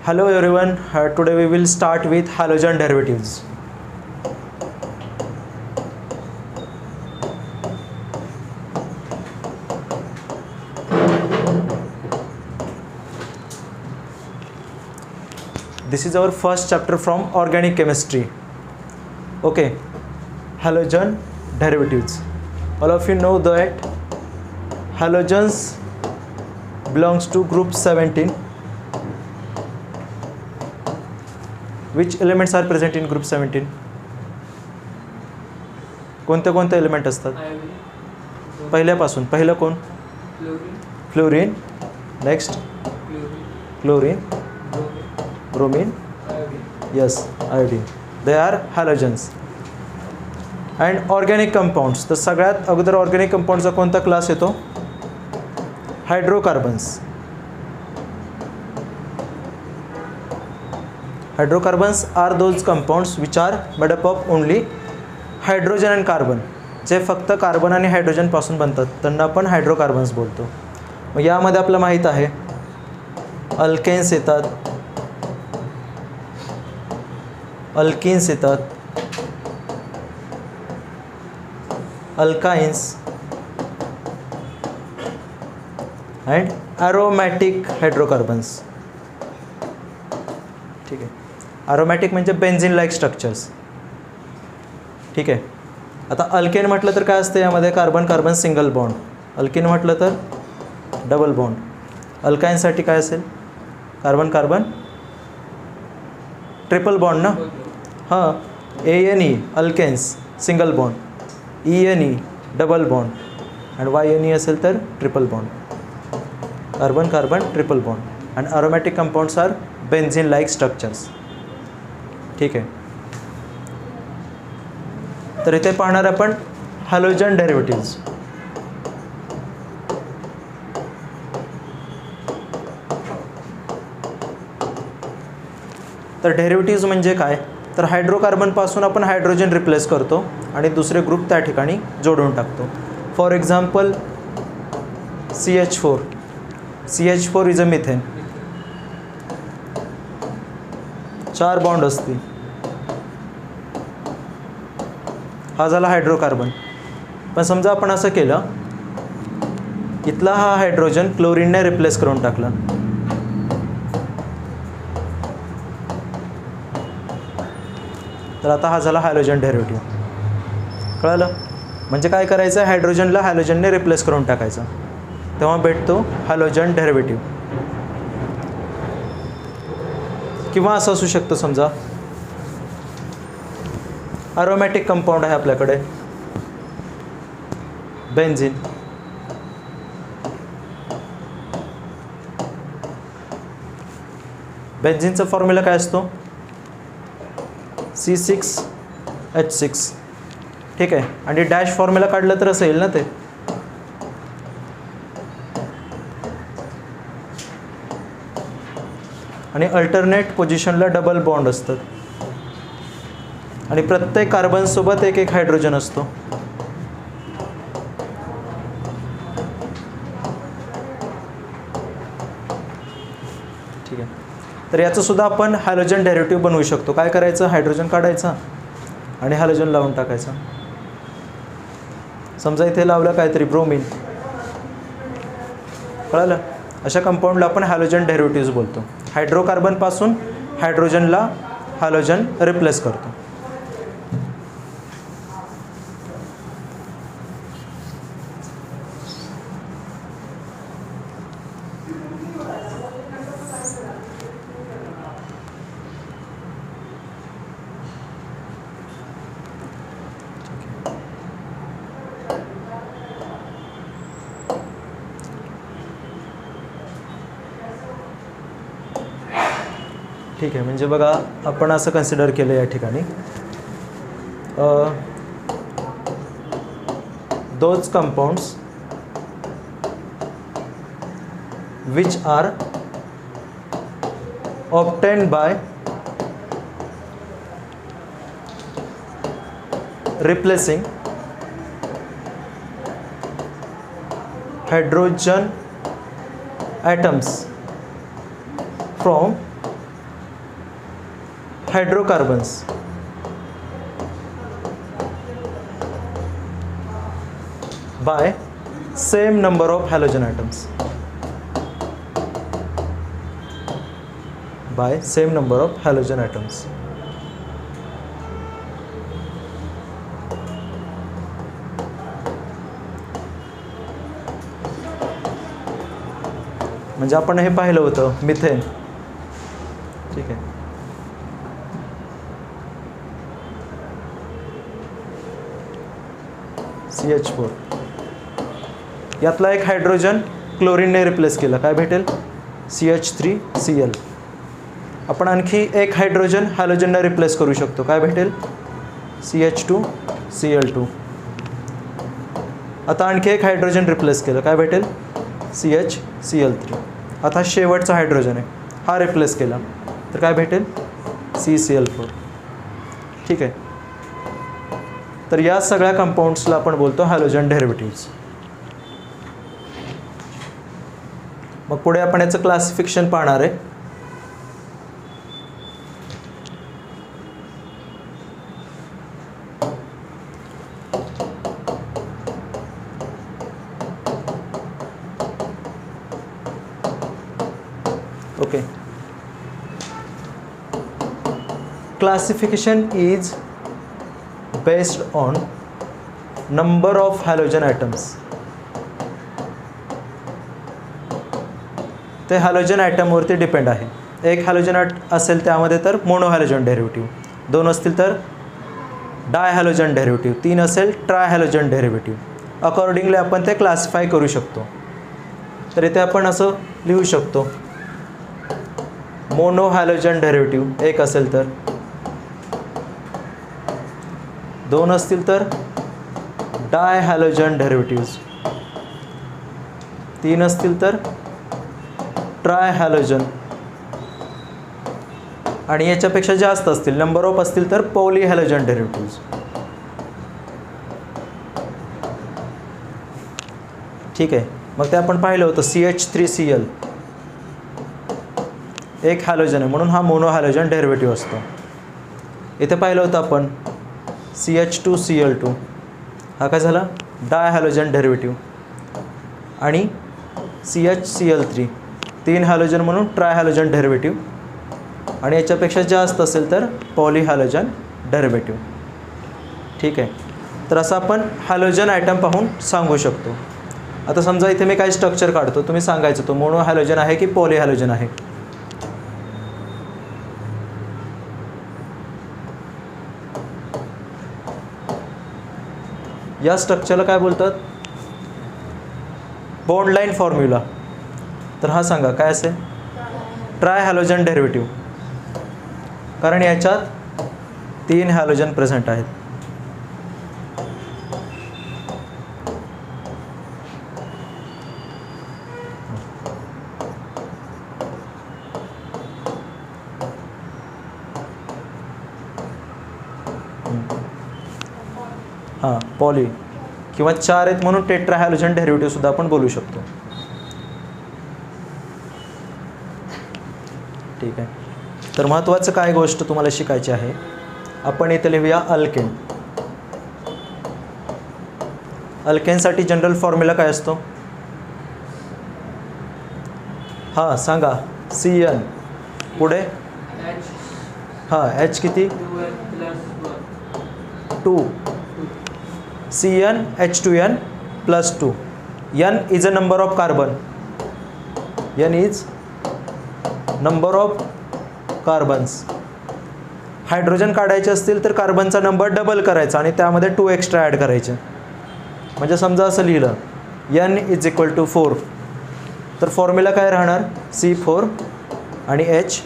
Hello everyone, today we will start with halogen derivatives. This is our first chapter from organic chemistry. Okay, halogen derivatives. All of you know that halogens belongs to group 17. Which elements are present in group 17? कोणते कोणते element असतात? पहिल्यापासून पहिलं कोण? Fluorine. Next chlorine, bromine, yes iodine. They are halogens. And organic compounds. तर सगळ्यात अगोदर organic कंपाऊंडचा कोणता क्लास येतो? Hydrocarbons. Hydrocarbons are those compounds which are made up of only hydrogen and carbon. जे फक्त कार्बन आणि हायड्रोजन पासून बनतात त्यांना आपण हायड्रोकार्बन्स बोलतो. मग यामध्ये आपल्याला माहीत आहे अल्केन्स येतात, अल्किन्स येतात, अल्काइन्स अँड ॲरोमॅटिक हायड्रोकार्बन्स. ठीक आहे. अरोमॅटिक म्हणजे बेन्झिन लाईक स्ट्रक्चर्स. ठीक आहे. आता अल्केन म्हटलं तर काय असतं यामध्ये? Carbon carbon single bond. Alkene म्हटलं तर डबल बॉन्ड. अल्काइनसाठी काय असेल? कार्बन कार्बन ट्रिपल बॉन्ड ना. हां, ANE alkanes single bond, ENE double bond आणि YNE असेल तर triple bond. Carbon carbon triple bond. And aromatic compounds are benzene like structures. ठीक आहे. तर इथे पाहणार आपण हॅलोजन डेरिव्हेटिव्ज. तर डेरिव्हेटिव्ज म्हणजे काय? तर हायड्रोकार्बनपासून आपण हायड्रोजन रिप्लेस करतो आणि दुसरे ग्रुप त्या ठिकाणी जोडून टाकतो. For example CH4. CH4 is a methane. 4 bond असतील. हा झाला हायड्रोकार्बन. पण समजा आपण असं केलं, इथला हा हायड्रोजन क्लोरीनने रिप्लेस करून टाकला. तर आता हा झाला हॅलोजन डेरिव्हेटिव्ह. कळलं? म्हणजे काय करायचं? हायड्रोजनला हॅलोजनने रिप्लेस करून टाकायचं, तेव्हा भेटतो हॅलोजन डेरिव्हेटिव्ह. किंवा असं असू शकतं, समजा अरोमॅटिक कंपाऊंड आहे आपल्याकडे बेन्झिन. बेन्झिनचा फॉर्म्युला काय असतो? C6H6. ठीक आहे. आणि डॅश फॉर्म्युला काढलं तर असं येईल ना ते. आणि अल्टरनेट पोझिशनला डबल बॉन्ड असतात आणि प्रत्येक कार्बनसोबत एक एक हायड्रोजन असतो. ठीक आहे. तर याचं सुद्धा आपण हॅलोजन डेरिव्हेटिव्ह बनवू शकतो. काय करायचं? हायड्रोजन काढायचा आणि हॅलोजन लावून टाकायचा. समजा इथे लावलं काहीतरी ब्रोमीन. कळलं? अशा कंपाऊंडला आपण हॅलोजन डेरिव्हेटिव्ज बोलतो. हायड्रोकार्बनपासून हायड्रोजनला हॅलोजन रिप्लेस करतो. ठीक आहे. म्हणजे बघा, आपण असं कन्सिडर केलं या ठिकाणी, those compounds which are obtained by replacing hydrogen atoms from hydrocarbons by same number of halogen atoms. By same number of halogen atoms. म्हणजे आपण हे पाहिलं होतं मिथेन. ठीक आहे. CH4 यातला एक हायड्रोजन क्लोरीनने रिप्लेस केला, काय भेटेल? CH3Cl. आपण आणखी एक हायड्रोजन हॅलोजनने रिप्लेस करू शकतो, काय भेटेल? CH2Cl2. आता आणखी एक हायड्रोजन रिप्लेस केलं, काय भेटेल? CHCl3. आता शेवटचा हायड्रोजन आहे, हा रिप्लेस केला तर काय भेटेल? CCl4. ठीक आहे. तर या सगळ्या कंपाऊंड्सला आपण बोलतो हॅलोजन डेरिव्हेटिव्ह्ज. मग पुढे आपण याचं क्लासिफिकेशन पाहणार आहे. Okay. Classification is based on number of halogen atoms. ते हॅलोजन ॲटमवरती डिपेंड आहे. एक हॅलोजन असेल त्यामध्ये तर मोनो हॅलोजन डेरिव्हेटिव्ह, 2 असतील तर डाय हॅलोजन डेरिव्हेटिव्ह, 3 असेल ट्राय हॅलोजन डेरिव्हेटिव्ह. अकॉर्डिंगली आपण ते क्लासिफाय करू शकतो. तर इथे आपण असं लिहू शकतो, मोनो हॅलोजन डेरिव्हेटिव्ह 1 असेल तर, 2 असतील तर डाय हॅलोजन डेरिव्हेटिव्ह्ज, 3 असतील तर ट्राय हॅलोजन, आणि याच्यापेक्षा जास्त असतील, नंबर ऑफ असतील तर पॉली हॅलोजन डेरिव्हेटिव्ह्ज. ठीक आहे. मग ते आपण पाहिलं होतं CH3Cl एक हॅलोजन आहे म्हणून हा मोनो हॅलोजन डेरिव्हेटिव्ह असतो. इथे पाहिलं होतं आपण CH2Cl2, हा काय झाला? डाय हॅलोजन डेरिव्हेटिव्ह. आणि CHCl3 3 हॅलोजन म्हणून ट्राय हॅलोजन डेरिव्हेटिव्ह, आणि याच्यापेक्षा जास्त असेल तर पॉली हॅलोजन डेरिव्हेटिव्ह. ठीक आहे. तर असं आपण हॅलोजन ॲटम पाहून सांगू शकतो. आता समजा इथे मी काही स्ट्रक्चर काढतो, तुम्ही सांगायचं तो मोनो हॅलोजन आहे की पॉली हॅलोजन आहे. या स्ट्रक्चरला काय बोलतात? Bond line formula. तर हा सांगा काय असेल? ट्राय हॅलोजन डेरिव्हेटिव्ह, कारण याच्यात 3 हॅलोजन प्रेझेंट आहेत. हां, पॉली किंवा 4 आहेत म्हणून टेट्रा हॅलोजन डेरिव्हेटिव्ह सुद्धा आपण बोलू शकतो. ठीक आहे. तर महत्त्वाचं काय गोष्ट तुम्हाला शिकायची आहे, आपण इथे लिहूया अल्केन. अल्केनसाठी जनरल फॉर्म्युला काय असतो? हां सांगा. CN पुढे हां H किती? 2. CnH2n + 2. N is a number of carbon. N is number of carbons. Hydrogen काढायचे असतील तर कार्बनचा नंबर डबल करायचा आणि त्यामध्ये 2 एक्स्ट्रा ॲड करायचे. म्हणजे समजा असं लिहिलं N = 4, तर फॉर्म्युला काय राहणार? C4 आणि H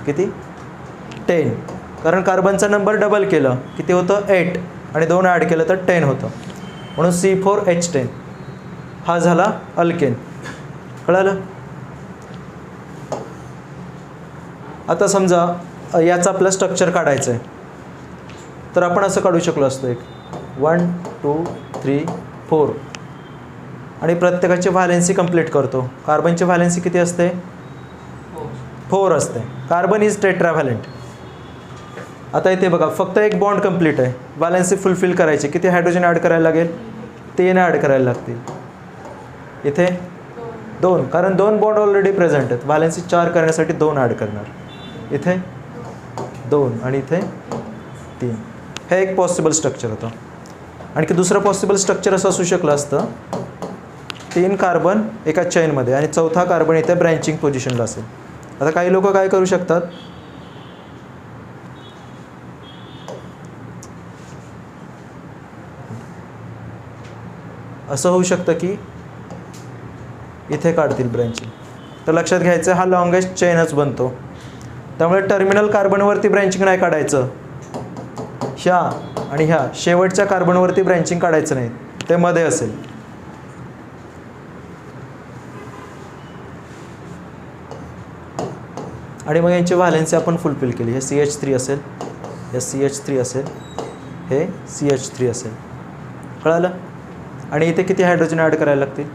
किती? 10. कारण कार्बनचा नंबर डबल केलं किती होतं? 8, आणि 2 ॲड केलं तर 10 होतं, म्हणून C4H10 हा झाला अल्केन. कळालं? आता समजा याचं आपलं स्ट्रक्चर काढायचं आहे, तर आपण असं काढू शकलो असतो, एक 1 2 3 4, आणि प्रत्येकाची व्हॅलेन्सी कंप्लीट करतो. कार्बनची व्हॅलेन्सी किती असते? 4 असते. Carbon is tetravalent. आता इथे बघा फक्त एक बॉन्ड कंप्लीट आहे, बॅलन्सी फुलफिल करायची. किती हायड्रोजन ॲड करायला लागेल? 3 ॲड करायला लागतील. इथे 2, कारण 2 बॉन्ड ऑलरेडी प्रेझेंट आहेत. बॅलन्सी 4 करण्यासाठी 2 ॲड करणार. इथे 2 आणि इथे 3. हे एक पॉसिबल स्ट्रक्चर होतं. आणखी दुसरं पॉसिबल स्ट्रक्चर असं असू शकलं असतं, 3 कार्बन एका चेनमध्ये आणि चौथा कार्बन इथे ब्रँचिंग पोझिशनला असेल. आता काही लोक काय करू शकतात, असं होऊ शकतं की इथे काढतील ब्रँचिंग. तर लक्षात घ्यायचं हा लॉंगेस्ट चेनच बनतो. त्यामुळे टर्मिनल कार्बनवरती ब्रँचिंग नाही काढायचं, ह्या आणि ह्या शेवटच्या कार्बनवरती ब्रँचिंग काढायचं नाही, ते मध्ये असेल. आणि मग यांची व्हॅलेन्सी आपण फुलफिल केली. हे CH3 असेल, हे CH3 असेल, हे CH3 असेल. कळालं? आणि इथे किती हायड्रोजन ॲड करायला लागतील?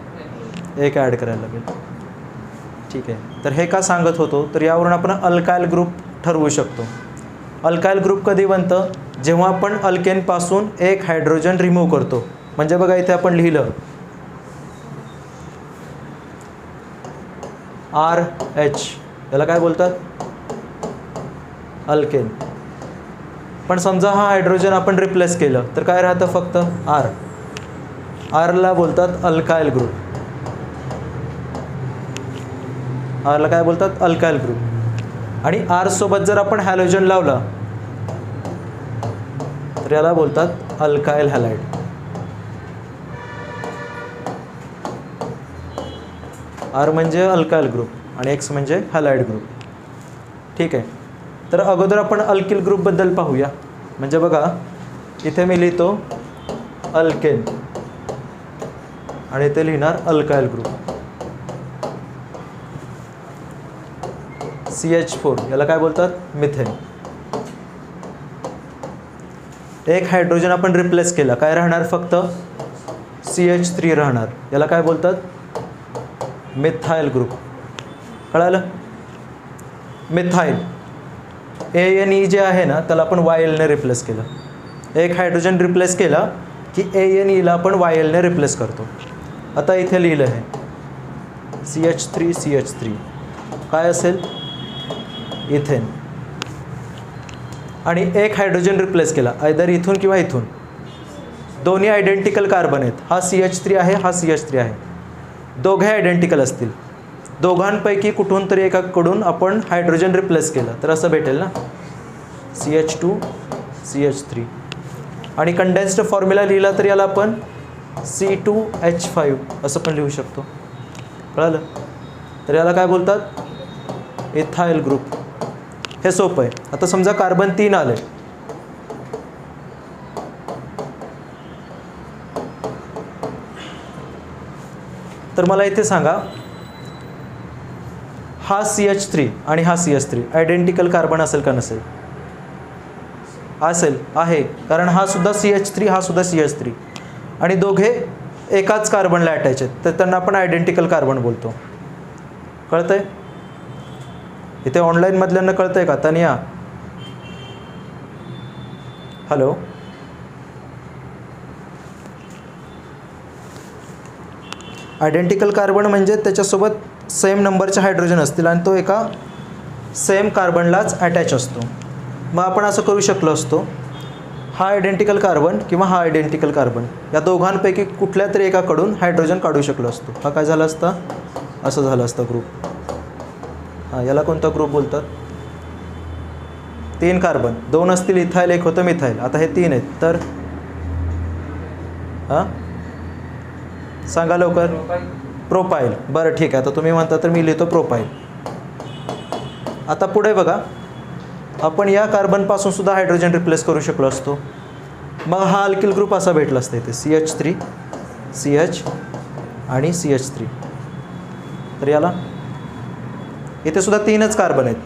1 ॲड करायला लागेल. ठीक आहे. तर हे का सांगत होतो, तर यावरून आपण अल्कायल ग्रुप ठरवू शकतो. अल्कायल ग्रुप कधी बनतं? जेव्हा आपण अल्केनपासून एक हायड्रोजन रिमूव्ह करतो. म्हणजे बघा इथे आपण लिहिलं RH, याला काय बोलतात? अल्केन. पण समजा हा हायड्रोजन आपण रिप्लेस केलं तर काय राहतं? फक्त R ला बोलतात अल्कायल ग्रुप. R ला काय बोलतात? Alkyl group. आणि R सोबत जर आपण हॅलोजन लावला तर याला बोलतात अल्कायल हॅलाइड. R म्हणजे अल्कायल ग्रुप आणि X म्हणजे हॅलाइड ग्रुप. ठीक आहे. तर अगोदर आपण अल्किल ग्रुपबद्दल पाहूया. म्हणजे बघा इथे मी लिहितो अल्केन आणि इथे लिहिणार अल्कायल ग्रुप. CH4 याला काय बोलतात? मिथेन. एक हायड्रोजन आपण रिप्लेस केला, काय राहणार? फक्त CH3 राहणार. याला काय बोलतात? Methyl group. कळालं? मिथाइल ANE जे आहे ना त्याला आपण YL ने रिप्लेस केलं. एक हायड्रोजन रिप्लेस केला की ANE ला आपण YL ने रिप्लेस करतो. आता इथे लिहिलं आहे CH3 CH3 काय असेल? इथेन. आणि एक हायड्रोजन रिप्लेस केला आयदर इथून किंवा इथून. दोन्ही आयडेंटिकल कार्बन आहेत. हा CH3 आहे, हा CH3 आहे. दोघे आयडेंटिकल असतील. दोघांपैकी कुठून तरी एकाकडून आपण हायड्रोजन रिप्लेस केलं तर असं भेटेल ना, CH2 CH3. आणि कंडेन्स्ड फॉर्म्युला लिहिला तर याला आपण C2H5 असं पण लिहू शकतो. कळालं? तर याला काय बोलतात? Ethyl group. हे सोपं आहे. आता समजा कार्बन 3 आले, तर मला इथे सांगा हा CH3 आणि हा CH3 आयडेंटिकल कार्बन असेल का नसेल? असेल, आहे. कारण हा सुद्धा CH3 हा सुद्धा CH3 आणि दोघे एकाच कार्बनला अटॅच आहेत, तर त्यांना आपण आयडेंटिकल कार्बन बोलतो. कळतंय? इथे ऑनलाईन मधल्यांना कळतंय का? तनिया, हॅलो. आयडेंटिकल कार्बन म्हणजे त्याच्यासोबत सेम नंबरचे हायड्रोजन असतील आणि तो एका सेम कार्बनलाच अटॅच असतो. मग आपण असं करू शकलो असतो, हा आयडेंटिकल कार्बन किंवा हा आयडेंटिकल कार्बन या दोघांपैकी कुठल्या तरी एकाकडून हायड्रोजन काढू शकलो असतो. हा काय झाला असता? असं झालं असतं ग्रुप. हां, याला कोणता ग्रुप बोलतात? 3 कार्बन, 2 असतील इथाइल, 1 होतं मिथाइल. आता हे 3 आहेत तर हां सांगा लवकर. प्रोपाईल. बरं ठीक आहे. आता तुम्ही म्हणता तर मी लिहितो प्रोपाईल. आता पुढे बघा, आपण या कार्बनपासून सुद्धा हायड्रोजन रिप्लेस करू शकलो असतो. मग हा अल्किल ग्रुप असा भेटला असता. इथे CH3 CH आणि CH3. तर याला इथे सुद्धा 3च कार्बन आहेत,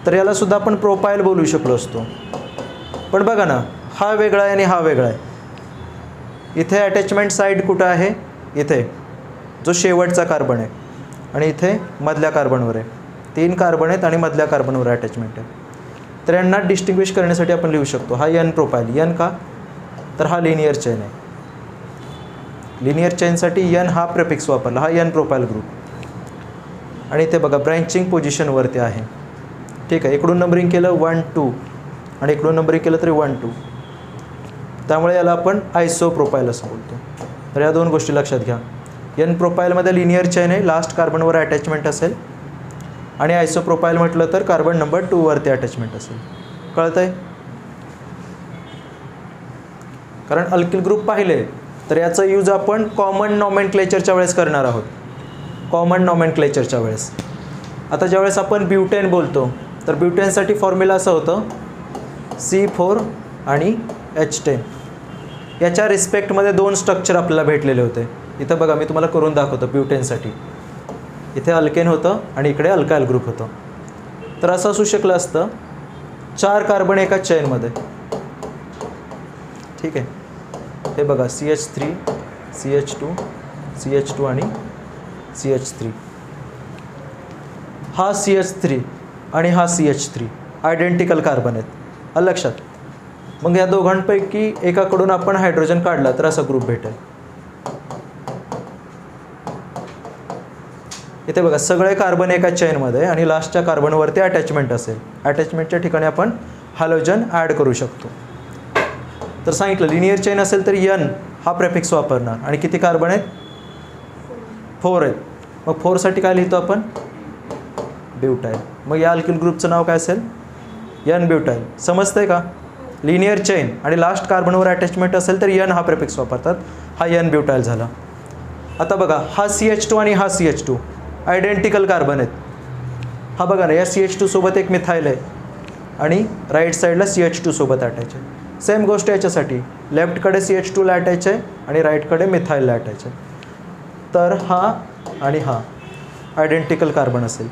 तर याला सुद्धा आपण प्रोपाईल बोलू शकलो असतो. पण बघा ना, हा वेगळा आहे आणि हा वेगळा आहे. इथे अटॅचमेंट साईड कुठं आहे? इथे जो शेवटचा कार्बन आहे आणि इथे मधल्या कार्बनवर आहे. 3 कार्बन आहेत आणि मधल्या कार्बनवर अटॅचमेंट आहे. तर यांना डिस्टिंग्विश करण्यासाठी आपण लिहू शकतो हा एन प्रोपाईल. एन का, तर हा लिनियर चेन आहे. लिनियर चेनसाठी एन हा प्रेफिक्स वापरला, हा एन प्रोपाईल ग्रुप. आणि इथे बघा ब्रँचिंग पोझिशनवरती आहे. ठीक आहे, इकडून नंबरिंग केलं 1 2 आणि इकडून नंबरिंग केलं तरी 1 2, त्यामुळे याला आपण आयसो प्रोपाईल असं बोलतो. तर या दोन गोष्टी लक्षात घ्या. एन प्रोपाईलमध्ये लिनियर चेन आहे, लास्ट कार्बनवर अटॅचमेंट असेल. आणि आयसो प्रोपाईल म्हटलं तर कार्बन नंबर 2 वरती अटॅचमेंट असेल. कळतं आहे? कारण अल्किल ग्रुप पाहिले तर याचा यूज आपण कॉमन नॉमेनक्लेचरच्या वेळेस करणार आहोत. कॉमन नॉमेनक्लेचरच्या वेळेस. आता ज्यावेळेस आपण ब्युटेन बोलतो तर ब्युटेनसाठी फॉर्म्युला असं होतं C4 आणि H10. याच्या रिस्पेक्टमध्ये दोन स्ट्रक्चर आपल्याला भेटलेले होते. इथं बघा मी तुम्हाला करून दाखवतो. ब्युटेनसाठी इथे अल्केन होतं आणि इकडे अल्कायल ग्रुप होतं. तर असं असू शकलं असतं 4 कार्बन एका चेनमध्ये. ठीक आहे, हे बघा CH3 CH2 CH2 आणि CH3. हा CH3 आणि हा CH3 आयडेंटिकल कार्बन आहेत. आलं लक्षात? मग या दोघांपैकी एकाकडून आपण हायड्रोजन काढला तर असा ग्रुप भेटेल. इथे बघा सगळे कार्बन एका चेनमध्ये आणि लास्टच्या कार्बनवरती अटॅचमेंट असेल. अटॅचमेंटच्या ठिकाणी आपण हॅलोजन ॲड करू शकतो. तर सांगितलं लिनियर चेन असेल तर एन हा प्रेफिक्स वापरणार. आणि किती कार्बन आहेत? 4 आहेत. मग 4 साठी काय लिहितो आपण? ब्युटाईल. मग या अल्किल ग्रुपचं नाव काय असेल? N butyl. समजतंय का? लिनियर चेन आणि लास्ट कार्बनवर अटॅचमेंट असेल तर एन हा प्रेफिक्स वापरतात. हा एन ब्युटाईल झाला. आता बघा हा CH2 आणि हा CH2 आयडेंटिकल कार्बन आहेत. हा बघा ना, या CH2 सोबत एक मिथाईल आहे आणि राईट साईडला CH2 सोबत अटॅच आहे. सेम गोष्ट याच्यासाठी लेफ्टकडे CH2ला अटॅच आहे आणि राईटकडे मिथाईलला अटॅच आहे. तर हा आणि हा आयडेंटिकल कार्बन असेल.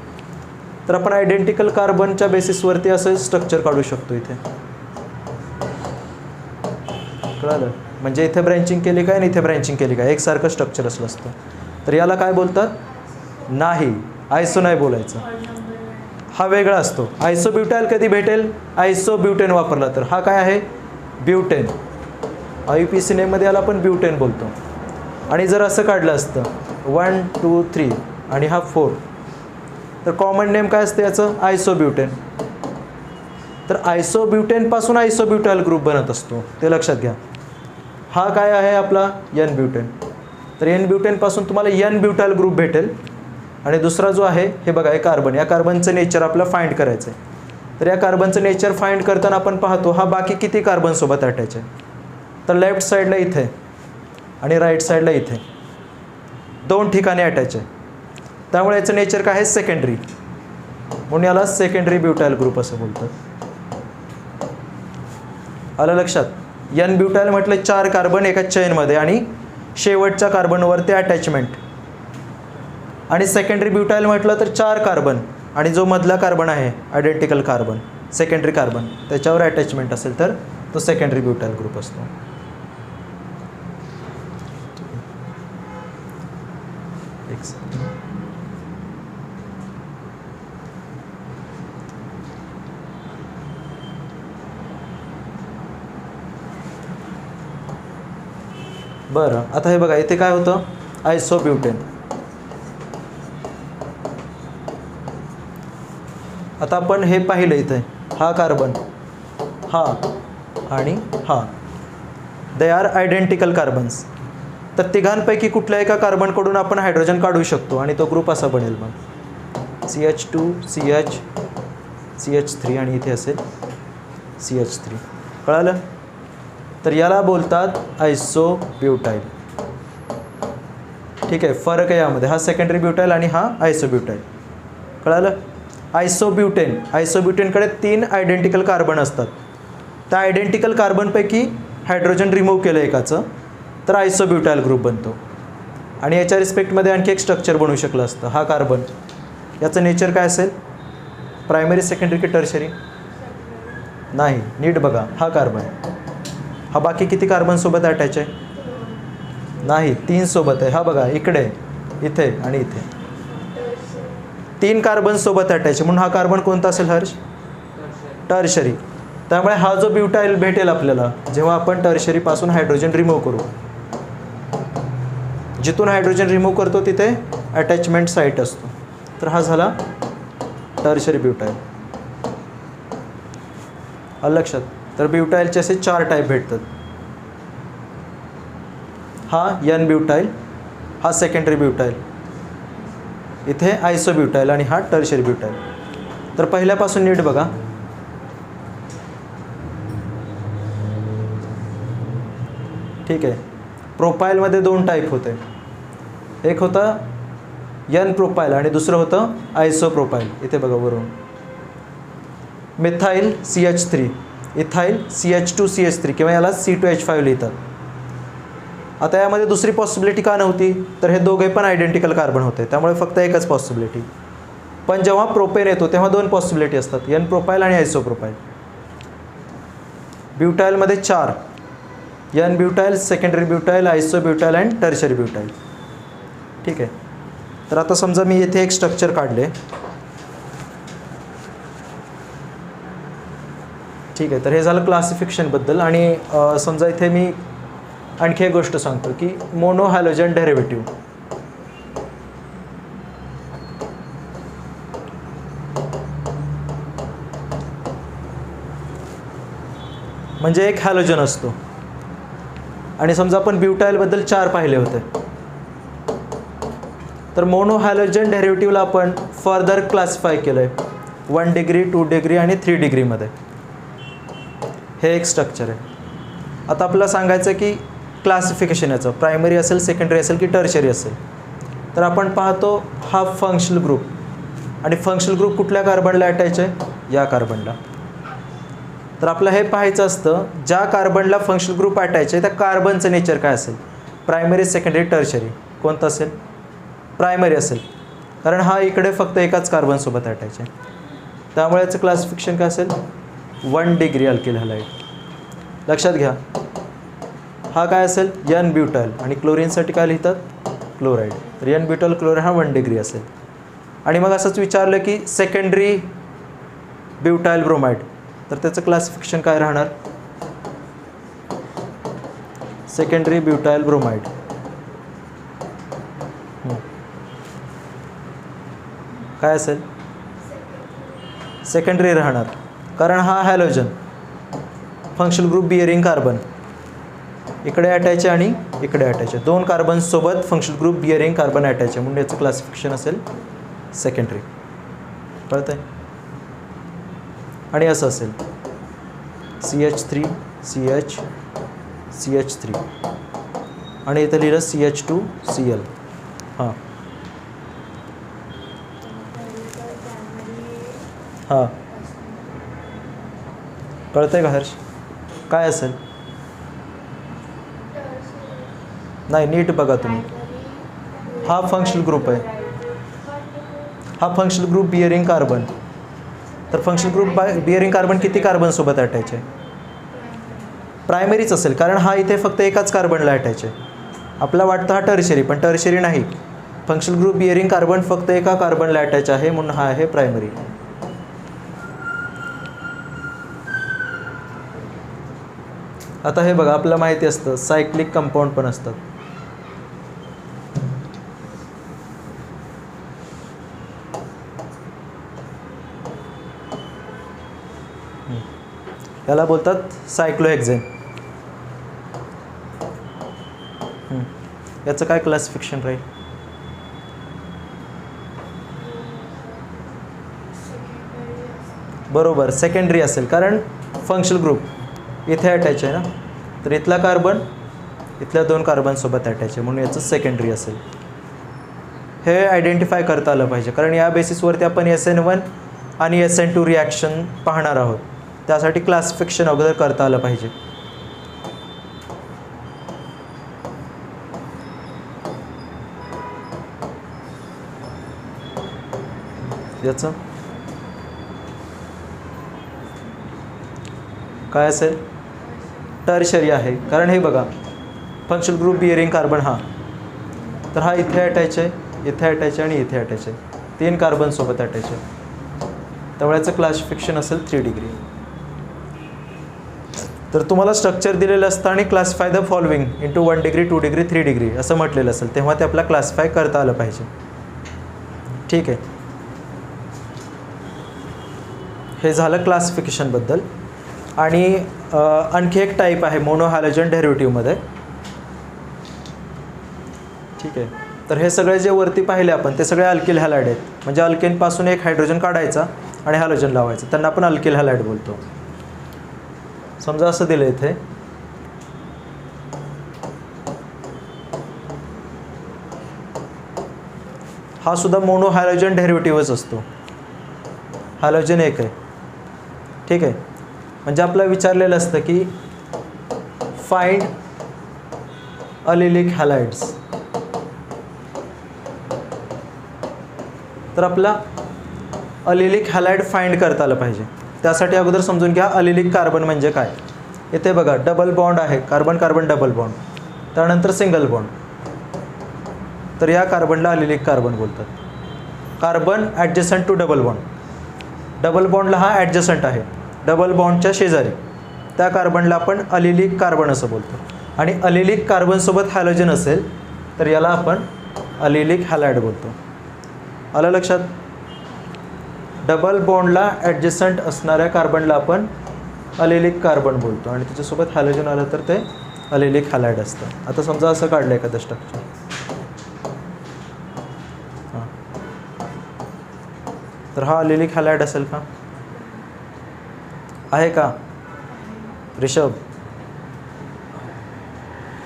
तर आपण आयडेंटिकल कार्बनच्या बेसिसवरती असं स्ट्रक्चर काढू शकतो. इथे कळलं? म्हणजे इथे ब्रँचिंग केली काय आणि इथे ब्रँचिंग केली काय, एकसारखं स्ट्रक्चर असलं असतं. तर याला काय बोलतात? नाही, आयसो नाही बोलायचं. हा वेगळा असतो. आयसोब्युटाईल कधी भेटेल? आयसोब्युटेन वापरला तर. हा काय आहे? ब्युटेन. IUPAC नेममध्ये याला आपण ब्युटेन बोलतो. आणि जर असं काढलं असतं 1 2 3 आणि हा 4 तर कॉमन नेम काय असतं याचं? आयसोब्युटेन. तर आयसोब्युटेनपासून आयसोब्युटाईल ग्रुप बनत असतो, ते लक्षात घ्या. हा काय आहे आपला? N butane. तर एन ब्युटेनपासून तुम्हाला एन ब्युटाईल ग्रुप भेटेल. आणि दुसरा जो आहे हे बघा, हे कार्बन. या कार्बनचं नेचर आपल्याला फाइंड करायचं आहे. तर या कार्बनचं नेचर फाइंड करताना आपण पाहतो हा बाकी किती कार्बनसोबत अटॅच आहे. तर लेफ्ट साईडला इथे आणि राईट साईडला इथे 2 ठिकाणी अटॅच आहे. त्यामुळे याचं नेचर काय आहे? सेकंडरी. म्हणून याला सेकंडरी ब्युटाईल ग्रुप असं बोलतात. आलं लक्षात? एन ब्युटाईल म्हटलं 4 कार्बन एका चेनमध्ये आणि शेवटच्या कार्बनवरती अटॅचमेंट. आणि सेकंडरी ब्युटाईल म्हटलं तर 4 कार्बन आणि जो मधला कार्बन आहे आयडेंटिकल कार्बन, सेकंडरी कार्बन, त्याच्यावर अटॅचमेंट असेल तर तो सेकंडरी ब्युटाईल ग्रुप असतो. बरं, आता हे बघा इथे काय होतं? आयसोब्युटेन. आता आपण हे पाहिलं इथे हा कार्बन, हा आणि हा, दे आर आयडेंटिकल कार्बन्स. तर तिघांपैकी कुठल्या एका कार्बनकडून आपण हायड्रोजन काढू शकतो आणि तो ग्रुप असा बनेल. मग CH2 CH CH3 आणि इथे असेल CH3. कळालं? तर याला बोलतात आयसोब्युटाईल. ठीक आहे, फरक आहे यामध्ये. हा सेकंडरी ब्युटाईल आणि हा आयसोब्युटाईल. कळालं? आयसोब्युटेनकडे 3 आयडेंटिकल कार्बन असतात. त्या आयडेंटिकल कार्बनपैकी हायड्रोजन रिमूव्ह केलं एकाचं तर आयसोब्युटाईल ग्रुप बनतो. आणि याच्या रिस्पेक्टमध्ये आणखी एक स्ट्रक्चर बनवू शकलं असतं. हा कार्बन, याचं नेचर काय असेल? प्रायमरी, सेकंडरी की टर्शरी? नाही, नीट बघा. हा कार्बन, हा बाकी किती कार्बनसोबत अटॅच आहे? नाही, 3 सोबत आहे. हा बघा इकडे, इथे आणि इथे 3 कार्बन सोबत अटॅच आहे. म्हणून हा कार्बन कोणता असेल हर्ष? टर्शरी. त्यामुळे हा जो ब्युटाइल भेटेल आपल्याला जेव्हा आपण टर्शरीपासून हायड्रोजन रिमूव्ह करू, जिथून हायड्रोजन रिमूव्ह करतो तिथे अटॅचमेंट साईट असतो. तर हा झाला टर्शरी ब्युटाइल. आलं लक्षात. तर ब्युटाइलचे असे 4 टाईप भेटतात. हा एन ब्युटाइल, हा सेकंडरी ब्युटाइल, इथे आयसो ब्युटाइल आणि हा टर्शरी ब्युटाइल. तर पहिल्यापासून नीट बघा. ठीक आहे. प्रोपाईलमध्ये 2 टाईप होते. एक होतं एन प्रोपाईल आणि दुसरं होतं आयसो प्रोपाईल. इथे बघा वरून मिथाईल CH3, इथाईल CH2CH3 किंवा याला C2H5 लिहितात. आता यामध्ये दुसरी पॉसिबिलिटी का नव्हती, तर हे दोघे पण आयडेंटिकल कार्बन होते, त्यामुळे फक्त एकच पॉसिबिलिटी. पण जेव्हा प्रोपेन येतो तेव्हा 2 पॉसिबिलिटी असतात, एन प्रोपाईल आणि आयसो profile. ब्युटाईलमध्ये 4, N butyl, secondary butyl, आयसो butyl आणि टर्शरी ब्युटाईल. ठीक आहे. तर आता समजा मी येथे एक स्ट्रक्चर काढले. ठीक आहे. तर हे झालं क्लासिफिकेशनबद्दल. आणि समजा इथे मी आणखी एक गोष्ट सांगतो की मोनो हॅलोजन डेरिव्हेटिव्ह. म्हणजे एक हॅलोजन असतो. आणि समजा आपण ब्युटाईलबद्दल 4 पाहिले होते. तर मोनो हॅलोजन डेरिव्हेटिव्हला आपण फर्दर क्लासिफाय केलं आहे 1 डिग्री, 2 डिग्री आणि 3 डिग्रीमध्ये. हे एक स्ट्रक्चर आहे. आता आपल्याला सांगायचं की क्लासिफिकेशन याचं प्रायमरी असेल, सेकंडरी असेल की टर्शरी असेल. तर आपण पाहतो हा फंक्शनल ग्रुप, आणि फंक्शनल ग्रुप कुठल्या कार्बनला अटॅच आहे, या कार्बनला. तर आपलं हे पाहायचं असतं ज्या कार्बनला फंक्शनल ग्रुप अटॅच आहे त्या कार्बनचं नेचर काय असेल, प्रायमरी, सेकंडरी, टर्शरी. कोणतं असेल, प्रायमरी असेल, कारण हा इकडे फक्त एकाच कार्बनसोबत अटॅच आहे. त्यामुळे याचं क्लासिफिकेशन काय असेल, 1 डिग्री अल्किल हॅलाइड. लक्षात घ्या. हा काय असेल, एन ब्युटाईल, आणि क्लोरीनसाठी काय लिहितात, क्लोराईड. तर एन ब्युटाईल क्लोराईड हा 1 डिग्री असेल. आणि मग असंच विचारलं की सेकंडरी ब्युटाईल ब्रोमाइड, तर त्याचं क्लासिफिकेशन काय राहणार, सेकंडरी ब्युटाईल ब्रोमाइड. काय असेल, सेकंडरी राहणार, कारण हा halogen functional group bearing carbon इकडे अटॅच आहे आणि इकडे अटॅच आहे. 2 कार्बनसोबत functional group bearing carbon attach आहे, म्हणून याचं क्लासिफिकेशन असेल सेकंडरी. कळतं आहे. आणि असं असेल CH3 CH CH3 आणि इथं लिहिलं CH2 Cl. हां हां कळतं आहे का हर्ष, काय असेल. नाही, नीट बघा तुम्ही. हा फंक्शनल ग्रुप आहे, हा फंक्शनल ग्रुप बिअरिंग कार्बन. तर फंक्शनल ग्रुप बिअरिंग कार्बन किती कार्बनसोबत अटॅच आहे, प्रायमरीच असेल, कारण हा इथे फक्त एकाच कार्बनला अटॅच आहे. आपला वाटतं हा टर्शरी, पण टर्शरी नाही. फंक्शनल ग्रुप बिअरिंग कार्बन फक्त एका कार्बनला अटॅच आहे, म्हणून हा आहे प्रायमरी. आता हे बघा, आपल्याला माहिती असतं सायक्लिक कंपाऊंड पण असतात. याला बोलतात सायक्लोहेक्झेन. याचं काय क्लासिफिकेशन राहील, बरोबर सेकंडरी असेल, कारण फंक्शनल ग्रुप इथे अटॅच आहे ना, तर इथला कार्बन इथल्या 2 कार्बनसोबत अटॅच आहे, म्हणून याचं सेकंडरी असेल. हे आयडेंटिफाय करता आलं पाहिजे, कारण या बेसिसवरती आपण SN1 आणि SN2 रिॲक्शन पाहणार आहोत. त्यासाठी क्लासिफिकेशन अगोदर करता आलं पाहिजे. याचं काय असेल, टर्शरी आहे, कारण हे बघा फंक्शनल ग्रुप बिअरिंग कार्बन हा, तर हा इथे अटॅच आहे, इथे अटॅच आहे आणि इथे अटॅच आहे, 3 कार्बनसोबत अटॅच आहे. त्यामुळे याचं क्लासिफिकेशन असेल 3 डिग्री. तर तुम्हाला स्ट्रक्चर दिलेलं असतं आणि classify the following into 1 degree 2 degree 3 degree असं म्हटलेलं असेल, तेव्हा ते आपल्याला क्लासिफाय करता आलं पाहिजे. ठीक आहे, हे झालं क्लासिफिकेशनबद्दल. आणि आणखी एक टाईप आहे मोनो हॅलोजन डेरिव्हेटिव्हमध्ये. ठीक आहे, तर हे सगळे जे वरती पाहिले आपण ते सगळे अल्किल हॅलाइड आहेत. म्हणजे अल्केनपासून एक हायड्रोजन काढायचा आणि हॅलोजन लावायचं, त्यांना आपण अल्किल हॅलाइड बोलतो. समजा असं दिलं इथे, हा सुद्धा मोनो हॅलोजन डेरिव्हेटिव्हच असतो. हॅलोजन एक आहे. ठीक आहे, म्हणजे आपल्याला विचारलेलं असतं की फाइंड अलिलिक हॅलाइड्स. तर आपला अलिलिक हॅलाइड फाइंड करता आलं पाहिजे. त्यासाठी अगोदर समजून घ्या अलिलिक कार्बन म्हणजे काय. इथे बघा डबल बॉन्ड आहे, कार्बन कार्बन डबल बॉन्ड, त्यानंतर सिंगल बॉन्ड. तर या कार्बनला अलिलिक कार्बन बोलतात. Carbon adjacent to double bond, double बॉन्डला हा ॲडजसंट आहे, डबल बॉन्डच्या शेजारी, त्या कार्बनला आपण अलिलिक कार्बन असं बोलतो. आणि अलिलिक कार्बनसोबत हॅलोजन असेल तर याला आपण अलिलिक हॅलाइड बोलतो. आलं लक्षात. डबल बॉन्डला ॲडजसंट असणाऱ्या कार्बनला आपण अलिलिक कार्बन बोलतो आणि त्याच्यासोबत हॅलोजन आलं तर ते अलिलिक हॅलाइड असतं. आता समजा असं काढलं एखादं स्ट्रक्चर, हां, तर हा अलिलिक हॅलाइड असेल का? आहे का ऋषभ?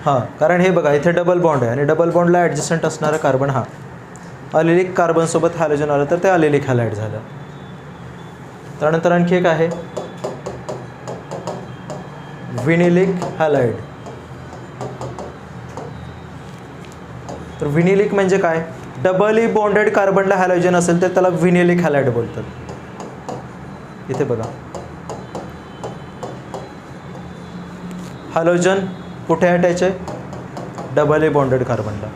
हां, कारण हे बघा इथे डबल बॉन्ड आहे आणि डबल बॉन्डला ॲडजसंट असणारा कार्बन हा अलिलिक कार्बनसोबत हॅलोजन आलं तर ते अलिलिक हॅलाइड झालं. त्यानंतर आणखी एक आहे व्हिनिलिक हॅलाइड. तर व्हिनिलिक म्हणजे काय? डबली बॉन्डेड कार्बनला हॅलोजन असेल तर त्याला व्हिनिलिक हॅलाइड बोलतात. इथे बघा हॅलोजन कुठे अटॅच आहे? डबली बॉन्डेड कार्बनला,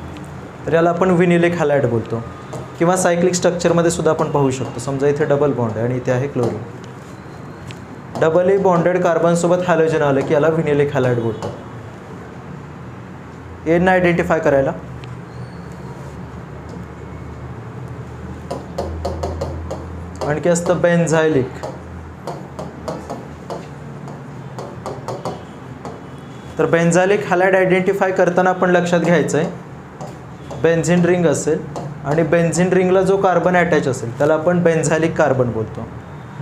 तर याला आपण व्हिनिलिक हॅलाइड बोलतो. किंवा सायक्लिक स्ट्रक्चरमध्ये सुद्धा आपण पाहू शकतो. समजा इथे डबल बॉन्ड आहे आणि इथे आहे क्लोरीन, डबली बॉन्डेड कार्बनसोबत हॅलोजन आलं की याला व्हिनिलिक हॅलाइड बोलतो. यांना आयडेंटिफाय करायला आणखी असतं बेन्झायलिक. तर बेन्झायलिक हॅलाइड आयडेंटिफाय करताना आपण लक्षात घ्यायचं आहे बेन्झिन रिंग असेल आणि बेन्झिन रिंगला जो कार्बन अटॅच असेल त्याला आपण बेन्झायलिक कार्बन बोलतो.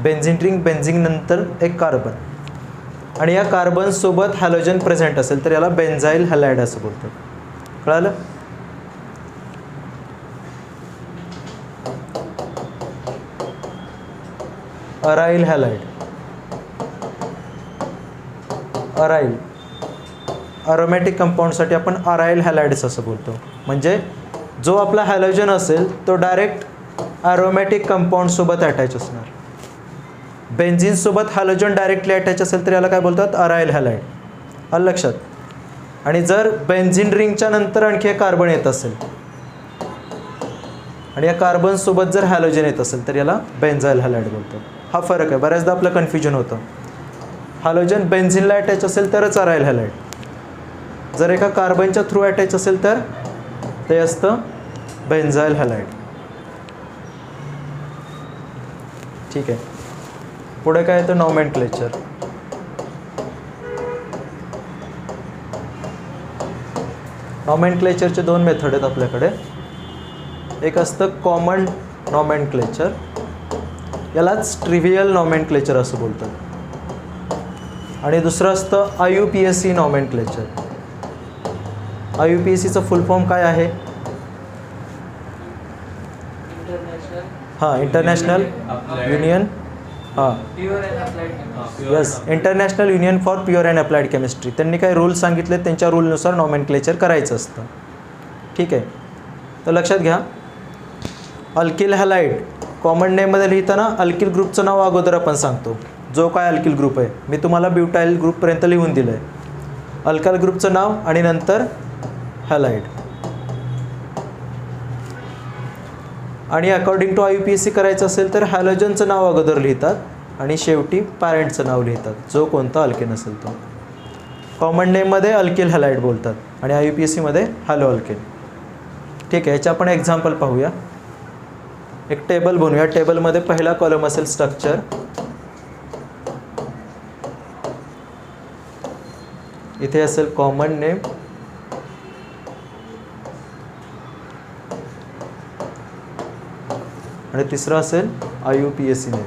बेन्झिन रिंग, बेन्झिन नंतर एक कार्बन आणि या कार्बनसोबत हॅलोजन प्रेझेंट असेल तर याला बेन्झाईल हॅलाइड असं बोलतो. कळालं? अराईल हॅलाइड, अराईल अरोमॅटिक कंपाऊंडसाठी आपण अराईल हॅलाइड्स असं बोलतो. म्हणजे जो आपला हॅलोजन असेल तो डायरेक्ट अरोमॅटिक कंपाऊंडसोबत अटॅच असणार. बेन्झिनसोबत हॅलोजन डायरेक्टली अटॅच असेल तर याला काय बोलतात? अराईल हॅलाइड. आलं लक्षात. आणि जर बेन्झिन रिंगच्या नंतर आणखी एक कार्बन येत असेल आणि या कार्बनसोबत जर हॅलोजन येत असेल तर याला बेन्झाईल हॅलाइड बोलतो. हा फरक आहे. बऱ्याचदा आपलं कन्फ्युजन होतं. हॅलोजन बेन्झिनला अटॅच असेल तरच अराईल हॅलाइड, जर एका कार्बनच्या थ्रू अटॅच असेल तर ते असतं बेन्झाईल हॅलाइड. ठीक आहे, पुढे काय येतं? नॉमेनक्लेचर. नॉमेनक्लेचरचे दोन मेथड आहेत आपल्याकडे. एक असतं कॉमन नॉमेनक्लेचर, यालाच ट्रिव्हियल नॉमेनक्लेचर असं बोलतात. आणि दुसरं असतं IUPAC नॉमेनक्लेचर. IUPACचं फुल फॉर्म काय आहे? हां, इंटरनॅशनल युनियन, हां yes, international union for pure and applied chemistry. त्यांनी काही रूल सांगितले, त्यांच्या रूलनुसार नॉमेनक्लेचर करायचं असतं. ठीक आहे, तर लक्षात घ्या. अल्किल हॅलाइड कॉमन नेममध्ये लिहिताना अल्किल ग्रुपचं नाव अगोदर आपण सांगतो, जो काय अल्किल ग्रुप आहे. मी तुम्हाला ब्युटाइल ग्रुपपर्यंत लिहून दिलं आहे. अल्काइल ग्रुपचं नाव आणि नंतर हॅलाइड. आणि अकॉर्डिंग टू IUPAC करायचं असेल तर हॅलोजनचं नाव अगोदर लिहितात आणि शेवटी पॅरेंटचं नाव लिहितात, जो कोणता अल्केन असेल तो. कॉमन नेममध्ये अल्किल हॅलाइड बोलतात आणि IUPACमध्ये हॅलो अल्किल. ठीक आहे, याचे आपण एक्झाम्पल पाहूया. एक टेबल बनवूया. टेबलमध्ये पहिला कॉलम असेल स्ट्रक्चर, इथे असेल कॉमन नेम, आणि तिसरा असेल IUPAC नेम.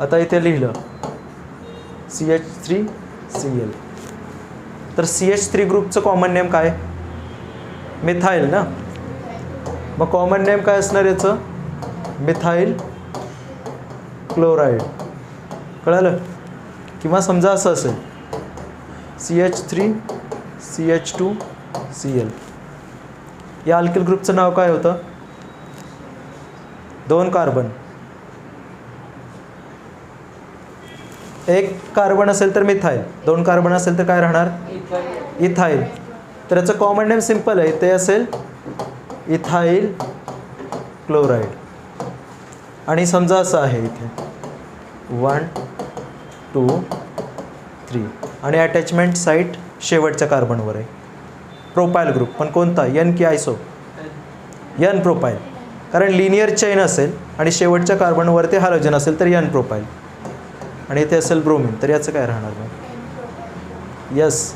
आता इथे लिहिलं CH3Cl. तर CH3 ग्रुपचं कॉमन नेम काय? मिथाईल ना. मग कॉमन नेम काय असणार याचं? Methyl chloride. कळालं? किंवा समजा असं असेल CH3CH2Cl. या अल्किल ग्रुपचं नाव काय होतं? 2 कार्बन. एक कार्बन असेल तर मिथाईल, 2 कार्बन असेल तर काय राहणार? इथाईल. तर याचं कॉमन नेम सिम्पल आहे, ते असेल इथाईल क्लोराईड. आणि समजा असं आहे इथे 1 2 3 आणि अटॅचमेंट साईट शेवटच्या कार्बनवर आहे. प्रोपाईल ग्रुप, पण कोणता? N की आयसो? N profile. कारण लिनियर चेन असेल आणि शेवटच्या कार्बनवरती हॅलोजन असेल तर N प्रोपाईल. आणि इथे असेल ब्रोमिन, तर याचं काय राहणार मग? Yes,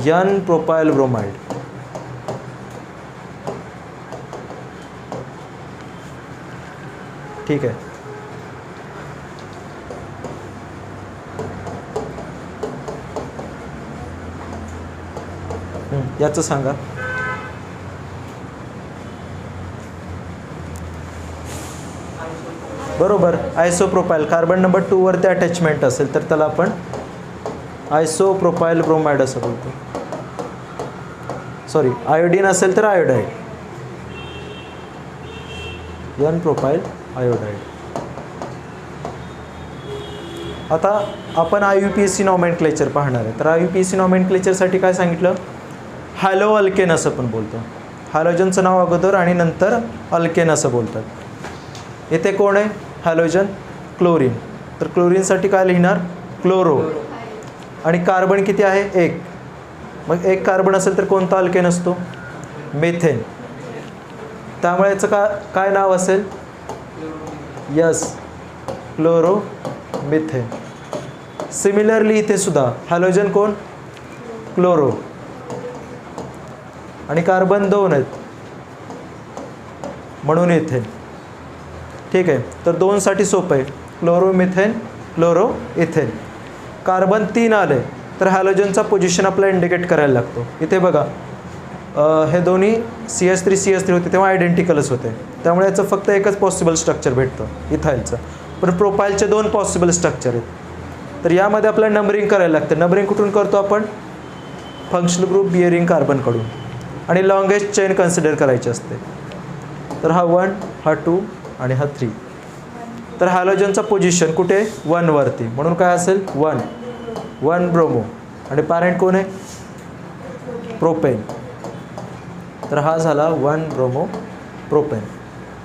N profile bromide. ठीक आहे. याचं सांगा. बरोबर, आयसोप्रोपाईल. कार्बन नंबर 2 वरती अटॅचमेंट असेल तर त्याला आपण आयसोप्रोपाईल ब्रोमाइड असं बोलतो. सॉरी, आयोडीन असेल तर आयोडाईड. N profile iodide. आता आपण IUPAC नॉमेनक्लेचर पाहणार आहे. तर IUPAC नॉमेनक्लेचरसाठी काय सांगितलं? हॅलो अल्केन असं पण बोलतो. हॅलोजनचं नाव अगोदर आणि नंतर अल्केन असं बोलतात. इथे कोण आहे? Halogen chlorine. तर क्लोरीनसाठी काय लिहिणार? क्लोरो. आणि कार्बन किती आहे? 1. मग 1 कार्बन असेल तर कोणता अल्केन असतो? मेथेन. त्यामुळे याचं काय नाव असेल? Yes, chloro methane. सिमिलरली इथे सुद्धा हॅलोजन कोण? क्लोरो. आणि कार्बन 2 आहेत म्हणून इथेन. ठीक आहे, तर 2 साठी सोपं आहे. Chloromethane, chloro ethane. कार्बन 3 आले तर हॅलोजनचा पोझिशन आपल्याला इंडिकेट करायला लागतो. इथे बघा, हे दोन्ही CH3 होते तेव्हा आयडेंटिकलच होते, त्यामुळे याचं फक्त एकच पॉसिबल स्ट्रक्चर भेटतं इथाईलचं. पण प्रोपाईलचे 2 पॉसिबल स्ट्रक्चर आहेत. तर यामध्ये आपल्याला नंबरिंग करायला लागतं. नंबरिंग कुठून करतो आपण? फंक्शनल ग्रुप बिअरिंग कार्बनकडून. आणि लॉंगेस्ट चेन कन्सिडर करायची असते. तर हा 1, हा 2 आणि हा 3. तर हॅलोजनचा पोझिशन कुठे? 1 वरती, म्हणून काय असेल? 1 ब्रोमो. आणि पॅरेंट कोण आहे? प्रोपेन. तर हा झाला 1 ब्रोमो प्रोपेन.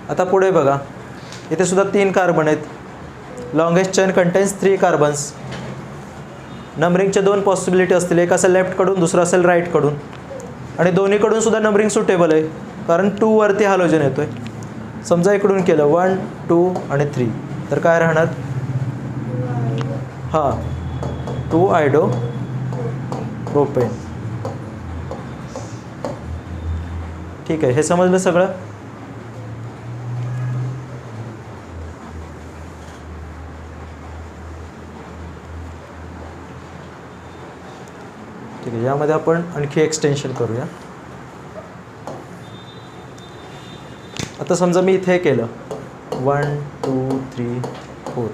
आता पुढे बघा, इथे सुद्धा 3 कार्बन आहेत. Longest chain contains 3 carbons. नंबरिंगचे 2 पॉसिबिलिटी असतील. एक असेल लेफ्टकडून, दुसरा असेल राईटकडून. आणि दोन्हीकडून सुद्धा नंबरिंग सुटेबल आहे, कारण 2 वरती हॅलोजन येतोय. समजा इकडून केलं 1 2 आणि 3, तर काय राहणार? हां, 2 आयडो प्रोपेन. ठीक आहे, हे समजलं सगळं? ठीक आहे, यामध्ये आपण आणखी एक्सटेन्शन करूया. आता समजा मी इथे केलं 1 2 3 4.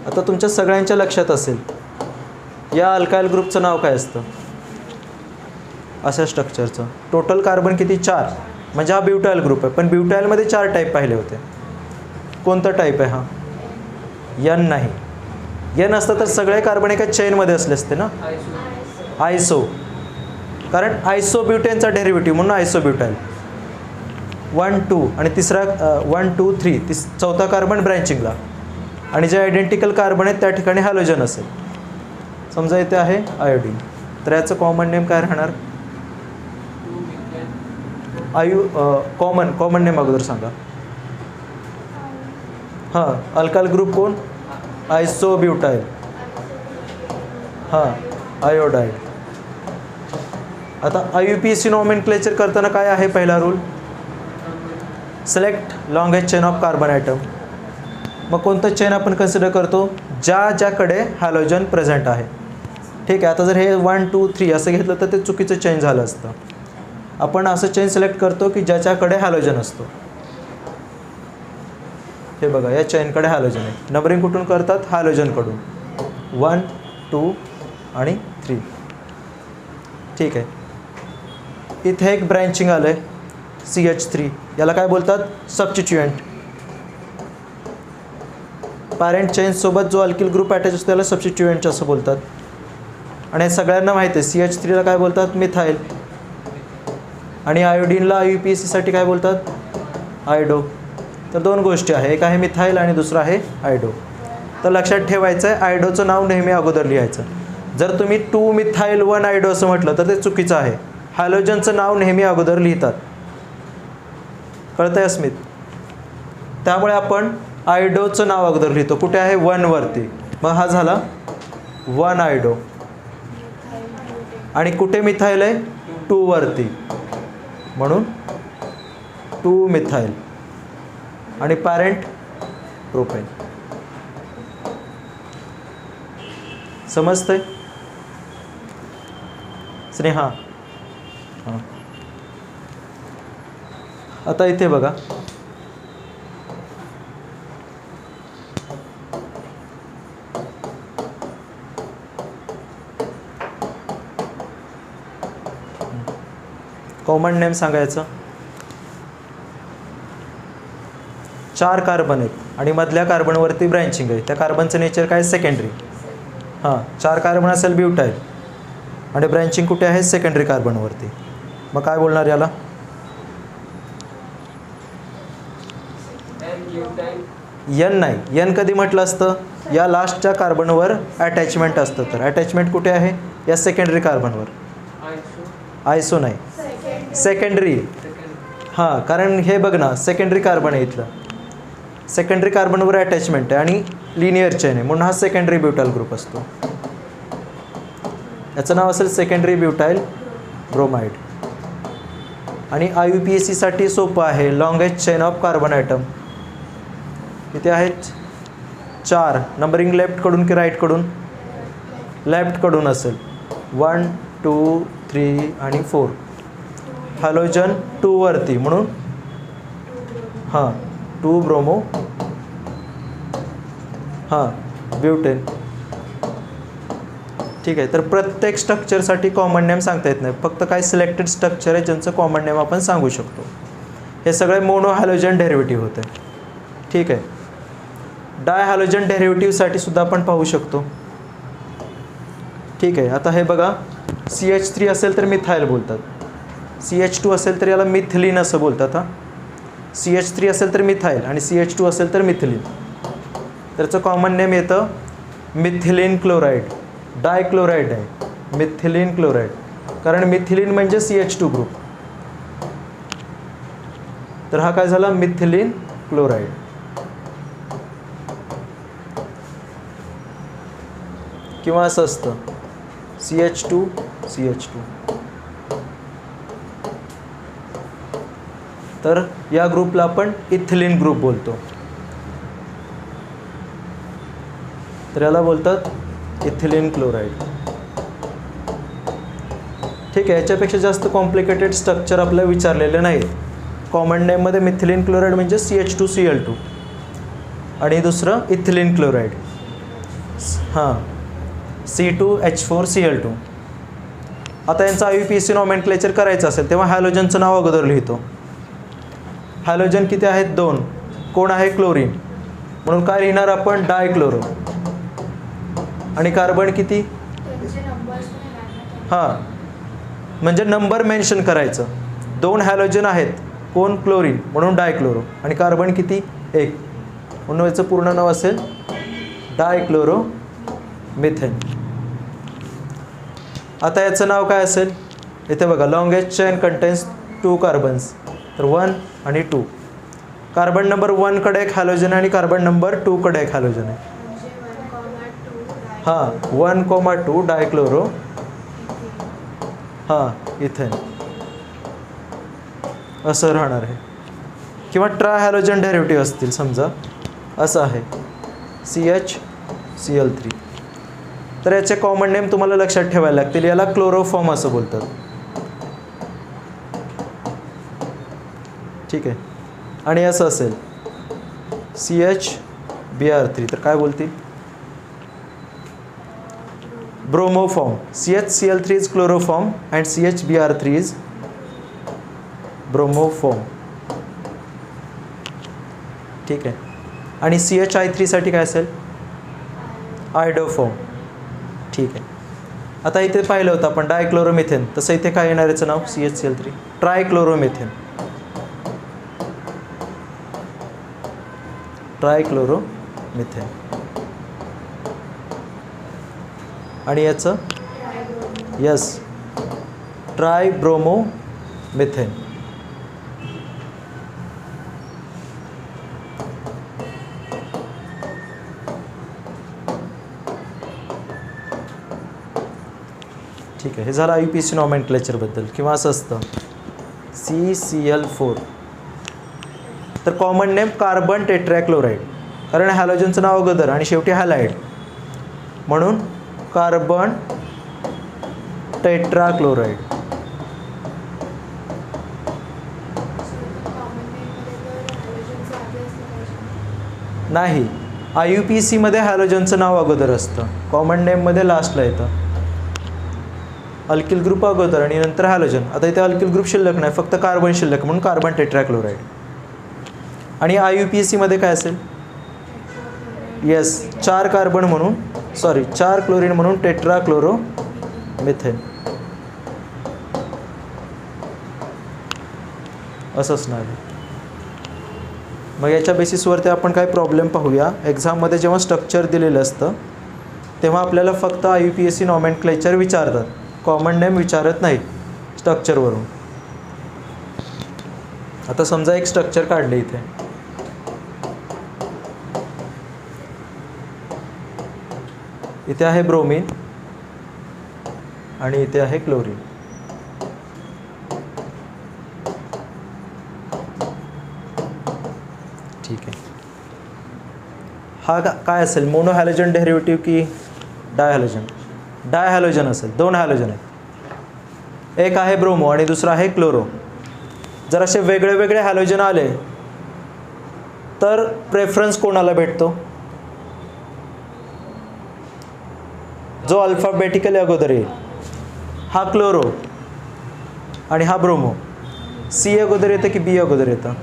आता तुमच्या सगळ्यांच्या लक्षात असेल या अल्काइल ग्रुपचं नाव काय असतं? अशा स्ट्रक्चरचं. टोटल कार्बन किती? 4. म्हणजे हा ब्युटाइल ग्रुप आहे. पण ब्युटाइलमध्ये 4 टाईप पाहिले होते. कोणता टाईप आहे हा? N नाही. N असतं तर सगळे कार्बन एका चेनमध्ये असले असते ना. आयसो, कारण आयसोब्युटेनचा डेरिव्हेटिव्ह म्हणून आयसोब्युटाइल. 1 2 आणि तिसरा 1 2 3 चौथा कार्बन ब्रँचिंगला, आणि जे आयडेंटिकल कार्बन आहेत त्या ठिकाणी हॅलोजन असेल. समजा इथे आहे आयोडीन, तर याचं कॉमन नेम काय राहणार? कॉमन नेम अगोदर सांगा. हां, अल्काल ग्रुप कोण? आयसोब्युटाइल. हां, आयोडाईड. आता IUPAC नॉमेनक्लेचर करताना काय आहे पहिला rule? Select longest chain of carbon atom. मग कोणतं चेन आपण कन्सिडर करतो? ज्याकडे हॅलोजन प्रेझेंट आहे. ठीक आहे. आता जर हे 1 2 3 असं घेतलं तर ते चुकीचं चेन झालं असतं. आपण असं चेन सिलेक्ट करतो की ज्याच्याकडे हॅलोजन असतो. हे बघा, या चेनकडे हॅलोजन आहे. नंबरिंग कुठून करतात? हॅलोजनकडून. 1 2 आणि 3. ठीक आहे. इथे एक ब्रँचिंग आलं आहे CH3. याला काय बोलतात? सबस्टिट्युएंट. पॅरेंट चेनसोबत जो अल्किल ग्रुप अटॅच असतो त्याला सबस्टिट्युएंट असं बोलतात. आणि हे सगळ्यांना माहिती आहे. CH3ला काय बोलतात? मिथाईल. आणि आयोडीनला IUPACसाठी काय बोलतात? आयडो. तर दोन गोष्टी आहे, एक आहे मिथाईल आणि दुसरं आहे आयडो. तर लक्षात ठेवायचं आहे, आयडोचं नाव नेहमी अगोदर लिहायचं. जर तुम्ही 2 मिथाईल 1 आयडो असं म्हटलं तर ते चुकीचं आहे. हॅलोजनचं नाव नेहमी अगोदर लिहितात. कळतंय अस्मित? त्यामुळे आपण आयडोचं नाव अगोदर लिहितो. कुठे आहे? 1 वरती. मग हा झाला 1 आयडो. आणि कुठे मिथाईल आहे? 2 वरती, म्हणून 2 मिथाईल. आणि पॅरेंट प्रोपेन. समजतंय स्नेहा? हां. आता इथे बघा, कॉमन नेम सांगायचं. 4 कार्बन आहेत आणि मधल्या कार्बनवरती ब्रँचिंग आहे. त्या कार्बनचं नेचर काय? सेकंडरी. हां, 4 कार्बन असेल ब्युटाईल आणि ब्रँचिंग कुठे आहे? सेकंडरी कार्बनवरती. मग काय बोलणार याला? N नाही. N कधी म्हटलं असतं? या लास्टच्या कार्बनवर अटॅचमेंट असतं. तर अटॅचमेंट कुठे आहे? या सेकंडरी कार्बनवर. आयसो नाही, सेकंडरी. हां, कारण हे बघ ना, सेकंडरी कार्बन आहे इथलं. सेकंडरी कार्बनवर अटॅचमेंट आहे आणि लिनियर चेन आहे, म्हणून हा सेकंडरी ब्युटाइल ग्रुप असतो. याचं नाव असेल सेकंडरी ब्युटाइल ब्रोमाइड. आणि IUPACसाठी सोपं आहे. Longest chain of carbon atom इथे आहेत 4. नंबरिंग लेफ्टकडून की राईटकडून? लेफ्टकडून असेल. 1 2 3 आणि 4. हॅलोजन 2 वरती, म्हणून हां 2 ब्रोमो. हां, ब्युटेन. ठीक आहे. तर प्रत्येक स्ट्रक्चरसाठी कॉमन नेम सांगता येत नाही. फक्त काही सिलेक्टेड स्ट्रक्चर आहे ज्यांचं कॉमन नेम आपण सांगू शकतो. हे सगळे मोनो हॅलोजन डेरिव्हेटिव्ह होते. ठीक आहे. डाय हॅलोजन डेरिव्हेटिव्हसाठी सुद्धा आपण पाहू शकतो. ठीक आहे. आता हे बघा, CH3 असेल तर मिथाईल बोलतात. CH2 असेल तर याला मिथिलीन असं बोलतात. हां, CH3 असेल तर मिथाईल आणि CH2 असेल तर मिथिलीन. त्याचं कॉमन नेम येतं मिथिलीन क्लोराईड. डायक्लोराईड आहे, मिथिलीन क्लोराईड. कारण मिथिलीन म्हणजे CH2 ग्रुप. तर हा काय झाला? Methylene chloride. किंवा असं असतं CH2 CH2. तर या ग्रुपला आपण इथिलीन ग्रुप बोलतो. तर याला बोलतात इथिलीन क्लोराईड. ठीक आहे. याच्यापेक्षा जास्त कॉम्प्लिकेटेड स्ट्रक्चर आपल्याला विचारलेले नाही. कॉमन नेममध्ये मिथिलीन क्लोराईड म्हणजे CH2Cl2 आणि दुसरं इथिलीन क्लोराईड. हां, C2H4Cl2. आता यांचं IUPAC नॉमेनक्लेचर करायचं असेल तेव्हा हॅलोजनचं नाव अगोदर लिहितो. हॅलोजन किती आहेत? 2. कोण आहे? क्लोरीन. म्हणून काय लिहिणार आपण? डायक्लोरो. आणि कार्बन किती? हां, म्हणजे नंबर मेन्शन करायचं. 2 हॅलोजन आहेत कोण क्लोरीन म्हणून डायक्लोरो, आणि कार्बन किती 1 म्हणून याचं पूर्ण नाव असेल डायक्लोरो मिथेन. आता याचं नाव काय असेल, इथे बघा लॉंगेस्ट चेन कंटेन्स 2 कार्बन्स, तर 1 आणि 2. कार्बन नंबर 1 कडे एक हॅलोजन आणि कार्बन नंबर 2 कडे एक हॅलोजन आहे. हां 1,2 डायक्लोरो हां इथेन असं राहणार आहे. किंवा ट्राय हॅलोजन डेरिव्हेटिव्ह असतील समजा, असं आहे CHCl3. तर याचे कॉमन नेम तुम्हाला लक्षात ठेवायला लागतील. याला क्लोरोफॉर्म असं बोलतात. ठीक आहे. आणि असं असेल CHBr3 तर काय बोलतील, bromoform. CHCl3 is chloroform and CHBr3 is bromoform. ठीक आहे. आणि CHI3 साठी काय असेल, आयडोफॉर्म. ठीक आहे. आता इथे पाहिलं होतं आपण डायक्लोरोमिथेन, तसं इथे काय येणार याचं नाव CHCl3 ट्रायक्लोरोमिथेन. ट्रायक्लोरोमिथेन. आणि याचं यस ट्रायब्रोमोमिथेन. ठीक आहे. हे झालं IUPAC नॉमेनक्लेचरबद्दल. किंवा असं असतं CCl4 तर कॉमन नेम कार्बन टेट्राक्लोराईड, कारण हॅलोजनचं नाव अगोदर आणि शेवटी हॅलाइड म्हणून कार्बन टेट्राक्लोराईड. नाही, IUPAC मध्ये हॅलोजनचं नाव अगोदर असतं, कॉमन नेममध्ये लास्टला येतं. अल्किल ग्रुप अगोदर आणि नंतर हॅलोजन. आता इथे अल्किल ग्रुप शिल्लक नाही, फक्त कार्बन शिल्लक म्हणून कार्बन टेट्राक्लोराईड. आणि IUPAC मध्ये काय असेल, येस 4 कार्बन म्हणून 4 क्लोरीन म्हणून टेट्राक्लोरो मिथेन असं असणार आहे. मग याच्या बेसिसवरती आपण काय प्रॉब्लेम पाहूया. एक्झाममध्ये जेव्हा स्ट्रक्चर दिलेलं असतं तेव्हा आपल्याला फक्त IUPAC नॉमेनक्लेचर विचारतात, कॉमन नेम विचारत नाही स्ट्रक्चरवरून. आता समजा एक स्ट्रक्चर काढले इथे, इथे आहे ब्रोमीन आणि इथे आहे क्लोरीन. ठीक आहे. हा काय असेल, मोनो हॅलोजन डेरिव्हेटिव्ह की डायहॅलोजन? डायहॅलोजन असेल. 2 हॅलोजन आहेत, एक आहे ब्रोमो आणि दुसरा आहे क्लोरो. जर असे वेगळे वेगळे हॅलोजन आले तर प्रेफरन्स कोणाला भेटतो, जो अल्फाबेटिकली अगोदर येईल. हा क्लोरो आणि हा ब्रोमो. C अगोदर येतं की B अगोदर येतं?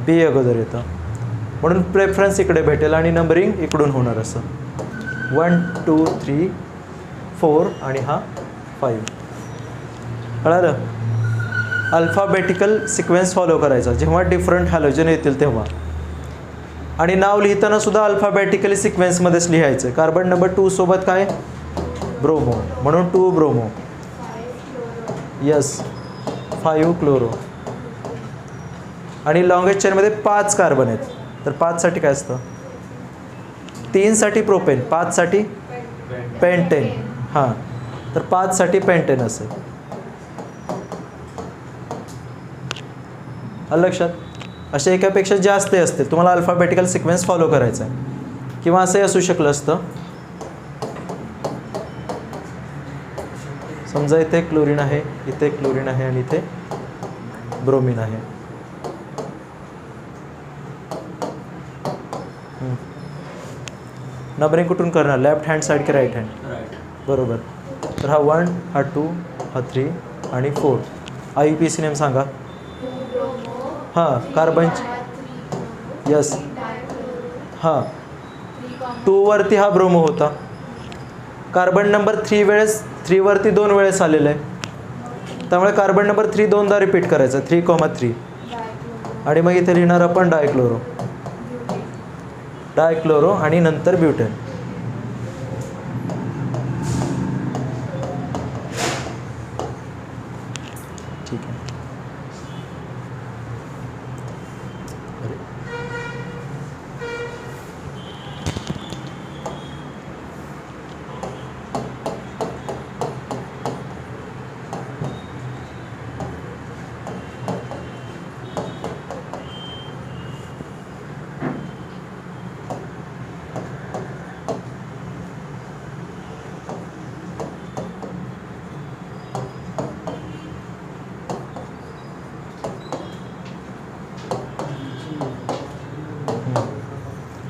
B अगोदर येतं, म्हणून प्रेफरन्स इकडे भेटेल आणि नंबरिंग इकडून होणार. असं 1 2 3 4 आणि हा 5. कळालं? अल्फाबेटिकल सिक्वेन्स फॉलो करायचा जेव्हा डिफरंट हॅलोजन येतील तेव्हा. आणि नाव लिहिताना सुद्धा अल्फाबेटिकली सिक्वेन्समध्येच लिहायचं. कार्बन नंबर 2 सोबत काय, ब्रोमो म्हणून 2 ब्रोमो. Yes 5 chloro. आणि लॉंगेस्ट चेनमध्ये 5 कार्बन आहेत, तर 5 साठी काय असतं, 3 साठी प्रोपेन, 5 साठी पेंटेन. हां, तर 5 साठी पेंटेन असेल. लक्षात? असे एकापेक्षा जास्त असते, तुम्हाला अल्फाबेटिकल सिक्वेन्स फॉलो करायचा आहे. किंवा असंही असू शकलं असतं, समजा इथे क्लोरीन आहे, इथे क्लोरीन आहे आणि इथे ब्रोमीन आहे. नंबरिंग कुठून करणार, लेफ्ट हँड साईड की राईट हँड? बरोबर. तर हा 1 हा 2 हा 3 आणि 4. IUPAC नेम सांगा. हां कार्बन, यस हां 2 वरती हा ब्रोमो होता. कार्बन नंबर 3 वरती 2 वेळेस आलेला आहे, त्यामुळे कार्बन नंबर 3 2दा रिपीट करायचा. 3,3 आणि मग इथे लिहिणार आपण डायक्लोरो आणि नंतर ब्युटेन. ठीक आहे.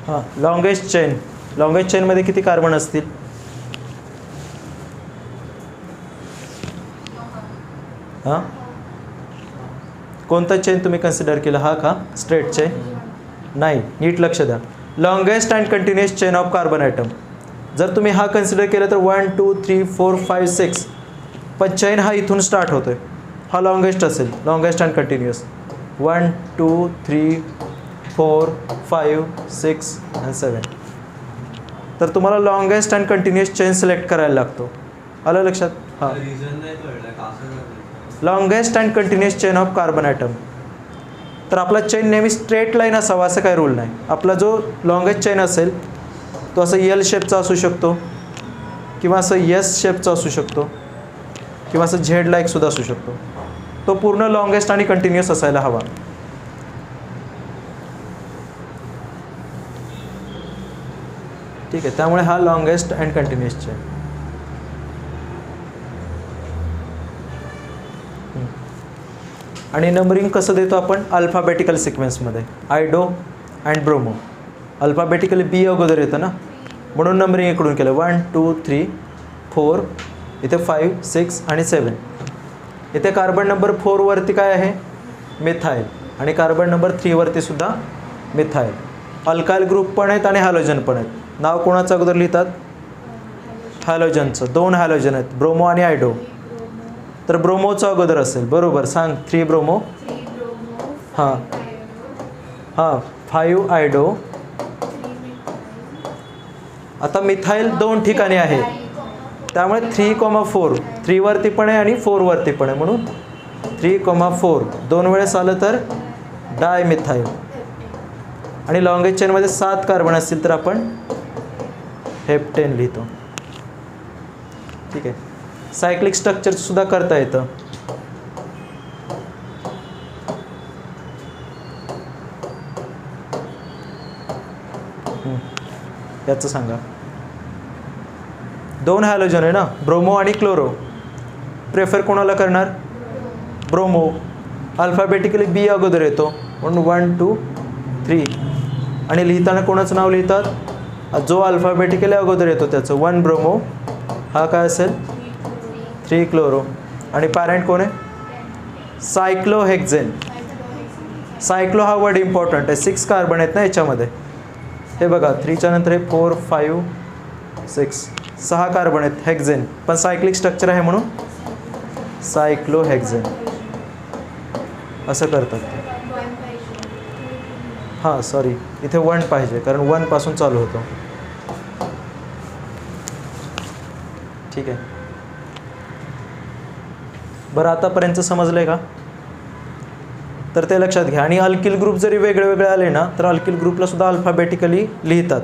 हां, लॉंगेस्ट चेनमध्ये किती कार्बन असतील? हां, कोणता चेन तुम्ही कन्सिडर केला? हा का स्ट्रेट चेन? नाही, नीट लक्ष द्या. Longest and continuous chain of carbon atom जर तुम्ही हा कन्सिडर केला तर 1 2 3 4 5 6, पण चेन हा इथून स्टार्ट होतोय, हा लॉंगेस्ट असेल, लॉंगेस्ट अँड कंटिन्युअस. 1 2 3 4 5 6 आणि 7. तर तुम्हाला longest and continuous chain select करायला लागतो. आलं लक्षात? हां, longest and continuous chain of carbon atom. तर आपला चेन नेहमी स्ट्रेट लाईन असावा असं काही रूल नाही. आपला जो लॉंगेस्ट चेन असेल तो असं एल शेपचा असू शकतो, किंवा असं एस शेपचा असू शकतो, किंवा असं झेड लाईक सुद्धा असू शकतो. तो पूर्ण लॉंगेस्ट आणि कंटिन्युअस असायला हवा. ठीक आहे, त्यामुळे हा लॉंगेस्ट अँड कंटिन्युअस चेन. आणि नंबरिंग कसं देतो आपण? अल्फाबेटिकल सिक्वेन्समध्ये. आयडो अँड ब्रोमो अल्फाबेटिकली बी अगोदर येतं ना, म्हणून नंबरिंग इकडून केलं. 1 2 3 4, इथे 5 6 आणि 7. इथे कार्बन नंबर 4 वरती काय आहे? मिथाईल. आणि कार्बन नंबर 3 वरती सुद्धा मिथाईल. अल्काइल ग्रुप पण आहेत आणि हॅलोजन पण आहेत. नाव कोणाचं अगोदर लिहितात? हॅलोजनचं. 2 हॅलोजन आहेत, ब्रोमो आणि आयडो. तर ब्रोमोचं अगोदर असेल, बरोबर सांग. 3 ब्रोमो. हां हां, 5 आयडो. आता मिथाईल 2 ठिकाणी आहे, त्यामुळे 3,4 3 वरती पण आहे आणि 4 वरती पण आहे, म्हणून 3,4 2 वेळेस आलं तर डाय मिथाईल. आणि लॉंगेस्ट चेनमध्ये 7 कार्बन असतील तर आपण हेप्टेन लिहितो. ठीक आहे. सायक्लिक स्ट्रक्चर सुद्धा करता येतं. याचं सांगा. 2 हॅलोजन आहे ना, ब्रोमो आणि क्लोरो. प्रेफर कोणाला करणार? ब्रोमो. अल्फाबेटिकली बी अगोदर येतो, म्हणून 1 2 3. आणि लिहिताना कोणाचं नाव लिहितात? जो अल्फाबेटिकली अगोदर येतो त्याचं. 1 ब्रोमो, हा काय असेल? 3 क्लोरो. आणि पॅरेंट कोण आहे? सायक्लोहेक्झेन. सायक्लो हा वर्ड इम्पॉर्टंट आहे. 6 कार्बन आहेत ना याच्यामध्ये. हे बघा, 3च्या नंतर हे 4 5 6 6 कार्बन आहेत. हेक्झेन पण सायक्लिक स्ट्रक्चर आहे म्हणून सायक्लोहेक्झेन असं करतात ते. हां सॉरी, इथे 1 पाहिजे कारण 1 पासून चालू होतो. ठीक आहे. बरं, आतापर्यंत समजलं आहे का? तर ते लक्षात घ्या. आणि अल्किल ग्रुप जरी वेगळे वेगळे आले ना, तर अल्किल ग्रुपला सुद्धा अल्फाबेटिकली लिहितात.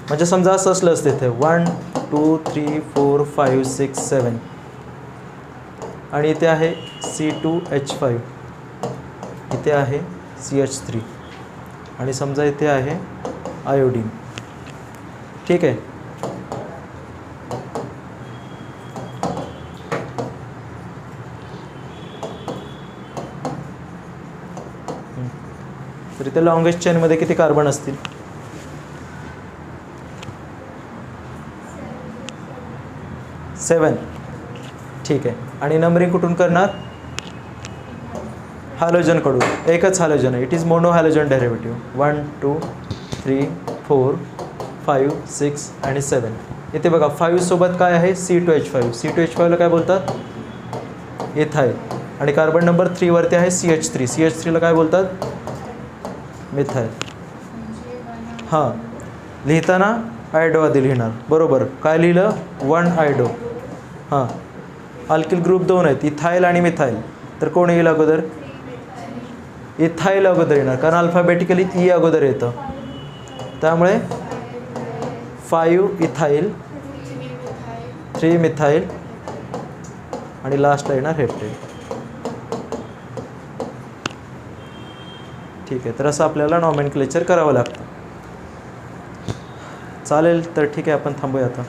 म्हणजे समजा असं असलं असतं इथे 1 2 3 4 5 6 7, आणि इथे आहे C2H5, इथे आहे CH3, आणि समजा इथे आहे आयोडीन. ठीक आहे. तर इथे लॉंगेस्ट चेनमध्ये किती कार्बन असतील? 7. ठीक आहे. आणि नंबरिंग कुठून करणार? हॅलोजनकडून. एकच हॅलोजन आहे. It is mono halogen derivative. 1 2 3 4 5 6 आणि 7. इथे बघा 5 सोबत काय आहे? C2H5. C2H5ला काय बोलतात? इथाईल. आणि कार्बन नंबर 3 वरती आहे CH3. CH3ला काय बोलतात? मिथाईल. हां, लिहिताना आयडो आधी लिहिणार. बरोबर. काय लिहिलं? 1 आयडो. हां, अल्किल ग्रुप 2 आहेत, इथाईल आणि मिथाईल. तर कोण येईल अगोदर? इथाईल अगोदर येणार, कारण अल्फाबेटिकली ई अगोदर येतं. त्यामुळे 5 इथाईल, 3 मिथाईल आणि लास्टला येणार हेप्टेन. ठीक आहे. तर असं आपल्याला नॉमेनक्लेचर करावं लागतं. चालेल, तर ठीक आहे, आपण थांबूया आता.